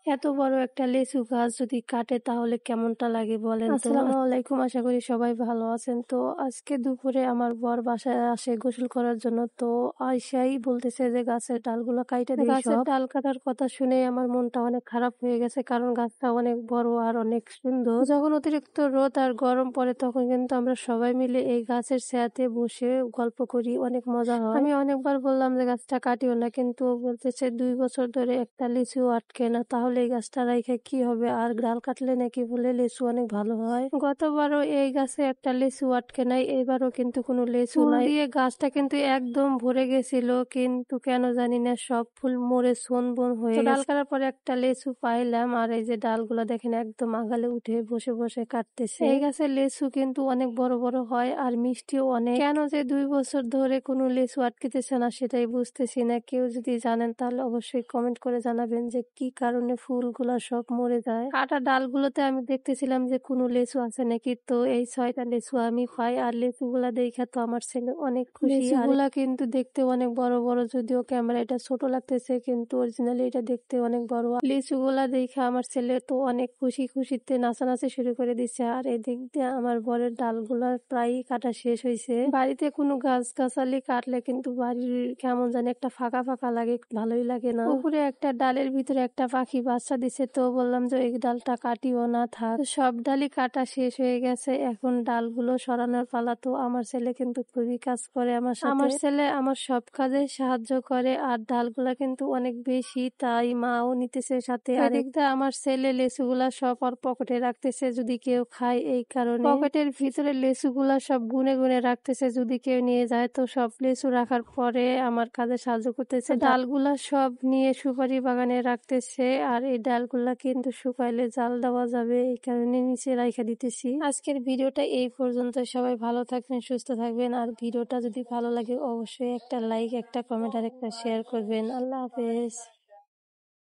এত বড় একটা লিচু গাছ যদি কাটে তাহলে কেমনটা লাগে বলেন তো? আসসালামু আলাইকুম, আশা করি সবাই ভালো আছেন। তো আজকে দুপুরে আমার বর বাসায় আসে গোসল করার জন্য। তো আইসাই বলতেছে যে গাছের ডালগুলো কাইটা দিই। গাছের ডাল কাটার কথা শুনে আমার মনটা অনেক খারাপ হয়ে গেছে, কারণ গাছটা অনেক বড় আর অনেক সুন্দর। যখন অতিরিক্ত রোদ আর গরম পড়ে তখন কিন্তু আমরা সবাই মিলে এই গাছের ছায়াতে বসে গল্প করি, অনেক মজা হয়। আমি অনেকবার বললাম যে গাছটা কাটিও না, কিন্তু ও বলতেছে 2 বছর ধরে একটা লিচু আটকে না, তাহলে এই গাছটা রাইখা কি হবে, আর ডাল কাটলে নাকি বলে লিচু অনেক ভালো হয়। গতবারও এই গাছে একটা লিচু আটকে নাই, এবারও কিন্তু কোনো লিচু নাই। দিয়ে গাছটা কিন্তু একদম ভরে গেছিল, কিন্তু কেন জানি না সব ফুল মরে বন হয়ে গেছে। ডাল কাটার পরে একটা লিচু পাইলাম, আর এই যে ডালগুলো দেখেন একদম আগালে উঠে বসে বসে কাটতেছে। এই গাছের লিচু কিন্তু অনেক বড় বড় হয় আর মিষ্টিও অনেক। কেন যে 2 বছর ধরে কোনো লিচু আটকেতেছে না সেটাই বুঝতেছি না। কেউ যদি জানেন তাহলে অবশ্যই কমেন্ট করে জানাবেন যে কি কারণে ফুলগুলা সব মরে যায়। কাটা ডালগুলোতে আমি দেখতেছিলাম যে কোনো লেচু আছে নাকি, তো এই 6টা লেচু আমি পাই, আর লেচুগুলা দেখা তো আমার ছেলে অনেক খুশি। লেচুগুলা কিন্তু দেখতে অনেক বড় বড়, যদিও ক্যামেরা এটা ছোট লাগতেছে কিন্তু অরিজিনালি এটা দেখতে অনেক বড়। লিচুগুলা দেখে আমার ছেলে তো অনেক খুশিতে নাচানাচি শুরু করে দিচ্ছে। আর এদিক দিয়ে আমার বরের ডালগুলা প্রায় কাটা শেষ হয়েছে। বাড়িতে কোনো গাছগাছালি কাটলে কিন্তু বাড়ির কেমন জানি একটা ফাঁকা ফাঁকা লাগে, ভালোই লাগে না। উপরে একটা ডালের ভিতরে একটা পাখি বাচ্চা দিছে, তো বললাম যে এই ডালটা কাটিও না, থাক। সব ডালই কাটা শেষ হয়ে গেছে, এখন ডালগুলো সরানোর পালা। তো আমার ছেলে কিন্তু খুবই কাজ করে আমার সাথে। আমার ছেলে আমার সব কাজে সাহায্য করে, আর ডালগুলা কিন্তু অনেক বেশি, তাই মাও নিতেছে সাথে। আর এদিকটা আমার ছেলে লেচুগুলা সব ওর পকেটে রাখতেছে যদি কেউ খায়, এই কারণে পকেটের ভিতরে লেচুগুলা সব গুনে গুনে রাখতেছে যদি কেউ নিয়ে যায়। তো সব লেচু রাখার পরে আমার কাজে সাহায্য করতেছে। ডালগুলা সব নিয়ে সুপারি বাগানে রাখতেছে, আর এই ডালগুলা কিন্তু শুকাইলে জাল দেওয়া যাবে, এই কারণে নিচে রাইখা দিতেছি। আজকের ভিডিওটা এই পর্যন্ত। সবাই ভালো থাকবেন, সুস্থ থাকবেন, আর ভিডিওটা যদি ভালো লাগে অবশ্যই একটা লাইক, একটা কমেন্ট আর একটা শেয়ার করবেন। আল্লাহ হাফেজ।